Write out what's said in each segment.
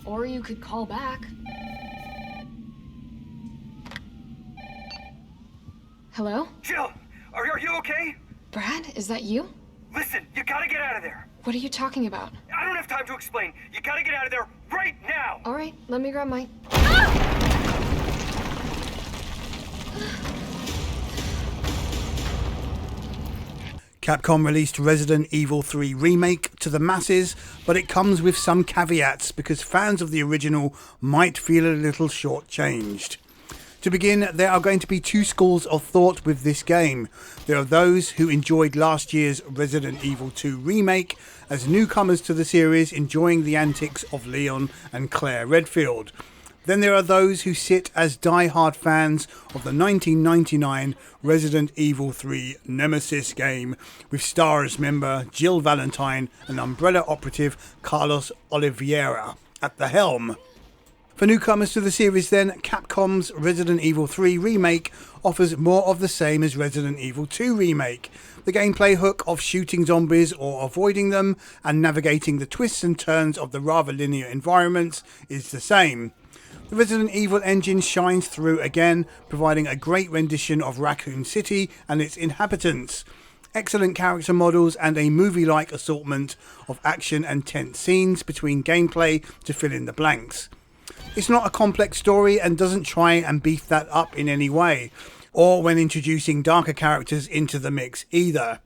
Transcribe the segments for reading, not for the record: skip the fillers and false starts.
Or you could call back. Hello? Jill, are you okay? Brad, is that you? Listen, you gotta get out of there. What are you talking about? I don't have time to explain. You gotta get out of there right now. All right, let me grab my... Capcom released Resident Evil 3 Remake to the masses, but it comes with some caveats because fans of the original might feel a little shortchanged. To begin, there are going to be two schools of thought with this game. There are those who enjoyed last year's Resident Evil 2 Remake as newcomers to the series, enjoying the antics of Leon and Claire Redfield. Then there are those who sit as die-hard fans of the 1999 Resident Evil 3 Nemesis game, with stars member Jill Valentine and Umbrella operative Carlos Oliveira at the helm. For newcomers to the series then, Capcom's Resident Evil 3 Remake offers more of the same as Resident Evil 2 Remake. The gameplay hook of shooting zombies or avoiding them and navigating the twists and turns of the rather linear environments is the same. The Resident Evil engine shines through again, providing a great rendition of Raccoon City and its inhabitants. Excellent character models and a movie-like assortment of action and tense scenes between gameplay to fill in the blanks. It's not a complex story and doesn't try and beef that up in any way, or when introducing darker characters into the mix either.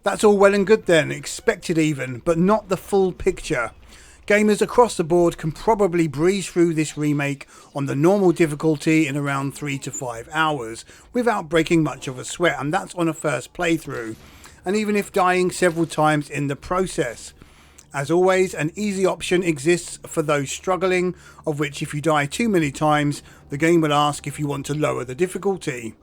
That's all well and good then, expected even, but not the full picture. Gamers across the board can probably breeze through this remake on the normal difficulty in around 3 to 5 hours without breaking much of a sweat, and that's on a first playthrough, and even if dying several times in the process. As always, an easy option exists for those struggling, of which if you die too many times, the game will ask if you want to lower the difficulty.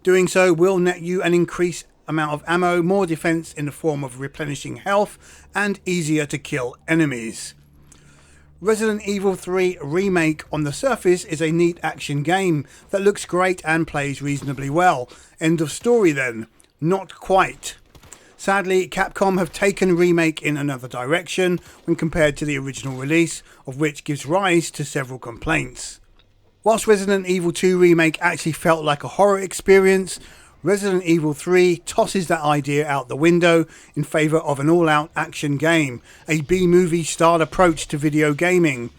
Doing so will net you an increased amount of ammo, more defense in the form of replenishing health, and easier to kill enemies. Resident Evil 3 Remake on the surface is a neat action game that looks great and plays reasonably well. End of story then. Not quite. Sadly, Capcom have taken Remake in another direction when compared to the original release, of which gives rise to several complaints. Whilst Resident Evil 2 Remake actually felt like a horror experience, Resident Evil 3 tosses that idea out the window in favour of an all-out action game, a B-movie style approach to video gaming.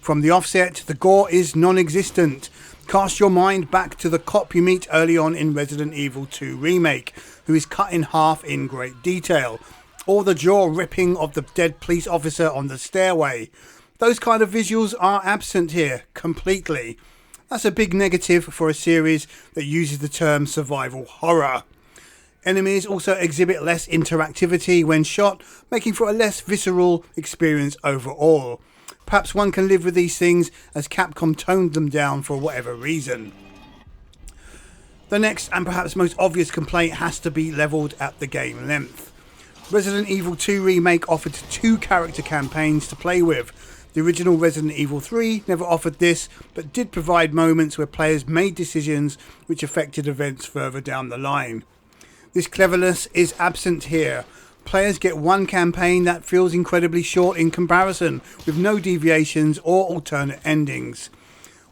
From the offset, the gore is non-existent. Cast your mind back to the cop you meet early on in Resident Evil 2 Remake, who is cut in half in great detail, or the jaw-ripping of the dead police officer on the stairway. Those kind of visuals are absent here, completely. That's a big negative for a series that uses the term survival horror. Enemies also exhibit less interactivity when shot, making for a less visceral experience overall. Perhaps one can live with these things as Capcom toned them down for whatever reason. The next and perhaps most obvious complaint has to be levelled at the game length. Resident Evil 2 Remake offered 2 character campaigns to play with. The original Resident Evil 3 never offered this, but did provide moments where players made decisions which affected events further down the line. This cleverness is absent here. Players get one campaign that feels incredibly short in comparison, with no deviations or alternate endings.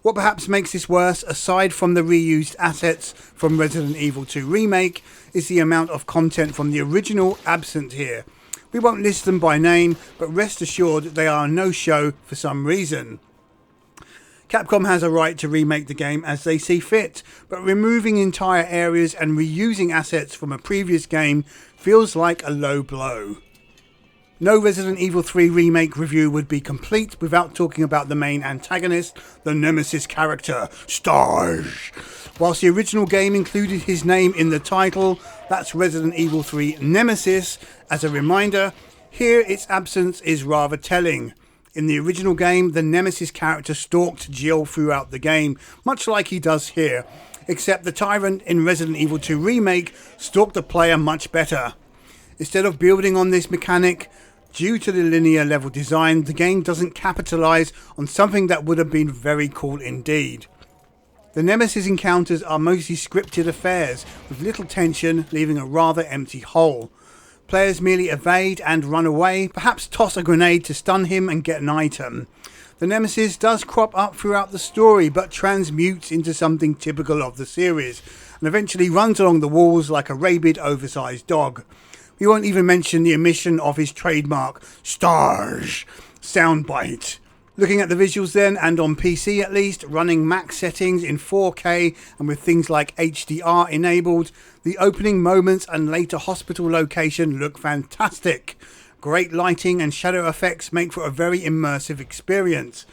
What perhaps makes this worse, aside from the reused assets from Resident Evil 2 Remake, is the amount of content from the original absent here. We won't list them by name, but rest assured they are a no-show for some reason. Capcom has a right to remake the game as they see fit, but removing entire areas and reusing assets from a previous game feels like a low blow. No Resident Evil 3 Remake review would be complete without talking about the main antagonist, the Nemesis character, Starge. Whilst the original game included his name in the title, that's Resident Evil 3 Nemesis. As a reminder, here its absence is rather telling. In the original game, the Nemesis character stalked Jill throughout the game, much like he does here, except the tyrant in Resident Evil 2 Remake stalked the player much better. Instead of building on this mechanic, due to the linear level design, the game doesn't capitalise on something that would have been very cool indeed. The Nemesis encounters are mostly scripted affairs, with little tension, leaving a rather empty hole. Players merely evade and run away, perhaps toss a grenade to stun him and get an item. The nemesis does crop up throughout the story, but transmutes into something typical of the series, and eventually runs along the walls like a rabid, oversized dog. We won't even mention the omission of his trademark "Stars" soundbite. Looking at the visuals then, and on PC at least, running max settings in 4K and with things like HDR enabled, the opening moments and later hospital location look fantastic. Great lighting and shadow effects make for a very immersive experience.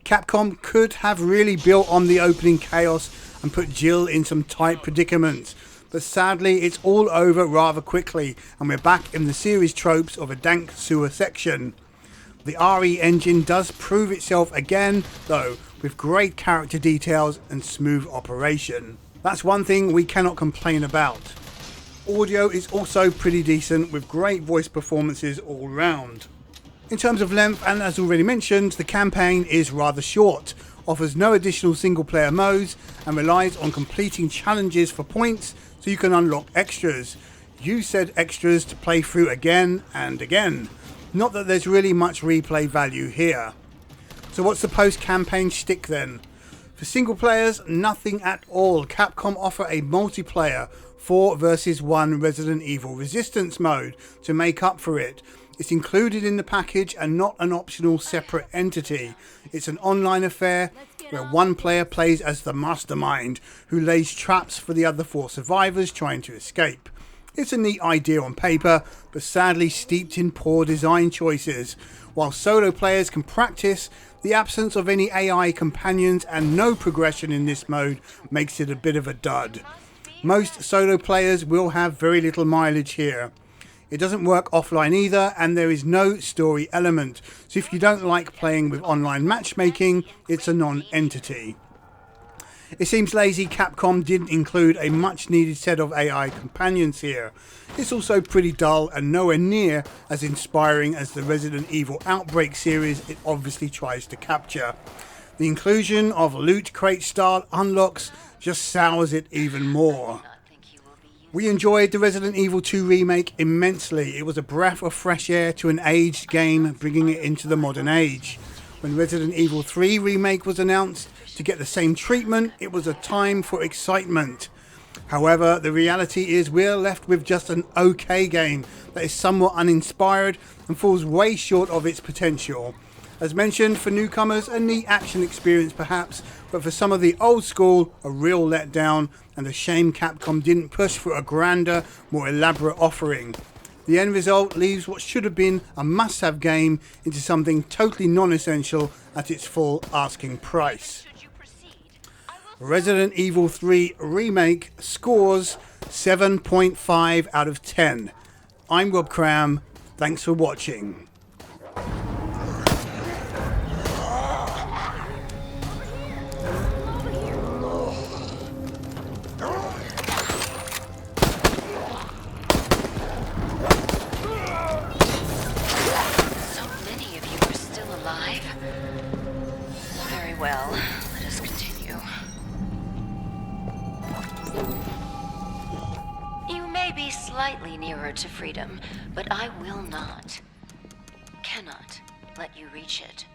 Capcom could have really built on the opening chaos and put Jill in some tight predicaments, but sadly it's all over rather quickly and we're back in the series tropes of a dank sewer section. The RE engine does prove itself again, though, with great character details and smooth operation. That's one thing we cannot complain about. Audio is also pretty decent, with great voice performances all round. In terms of length, and as already mentioned, the campaign is rather short, offers no additional single player modes, and relies on completing challenges for points so you can unlock extras. Use said extras to play through again and again. Not that there's really much replay value here. So what's the post-campaign shtick then? For single players, nothing at all. Capcom offer a multiplayer 4 vs 1 Resident Evil Resistance mode to make up for it. It's included in the package and not an optional separate entity. It's an online affair where one player plays as the mastermind who lays traps for the other 4 survivors trying to escape. It's a neat idea on paper, but sadly steeped in poor design choices. While solo players can practice, the absence of any AI companions and no progression in this mode makes it a bit of a dud. Most solo players will have very little mileage here. It doesn't work offline either, and there is no story element, so if you don't like playing with online matchmaking, it's a non-entity. It seems lazy Capcom didn't include a much needed set of AI companions here. It's also pretty dull and nowhere near as inspiring as the Resident Evil Outbreak series it obviously tries to capture. The inclusion of loot crate style unlocks just sours it even more. We enjoyed the Resident Evil 2 remake immensely. It was a breath of fresh air to an aged game, bringing it into the modern age. When Resident Evil 3 remake was announced, to get the same treatment, it was a time for excitement. However, the reality is we're left with just an okay game that is somewhat uninspired and falls way short of its potential. As mentioned, for newcomers, a neat action experience perhaps, but for some of the old school, a real letdown, and a shame Capcom didn't push for a grander, more elaborate offering. The end result leaves what should have been a must-have game into something totally non-essential at its full asking price. Resident Evil 3 Remake scores 7.5 out of 10. I'm Rob Cram, thanks for watching. Well, let us continue. You may be slightly nearer to freedom, but I will not, cannot let you reach it.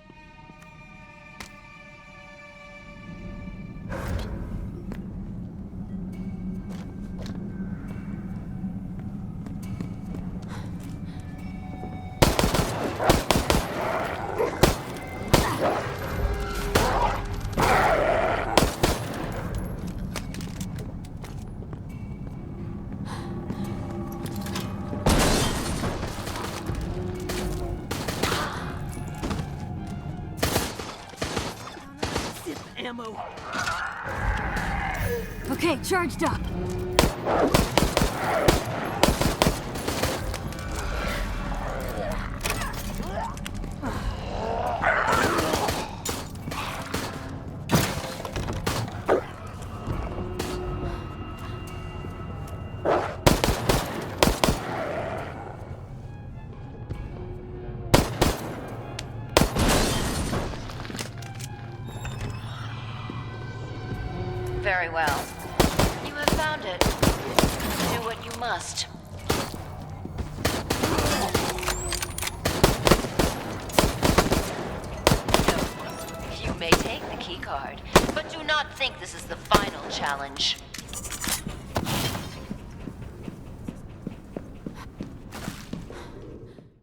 Ammo. Okay, charged up. Very well. You have found it. Do what you must. may take the keycard, but do not think this is the final challenge.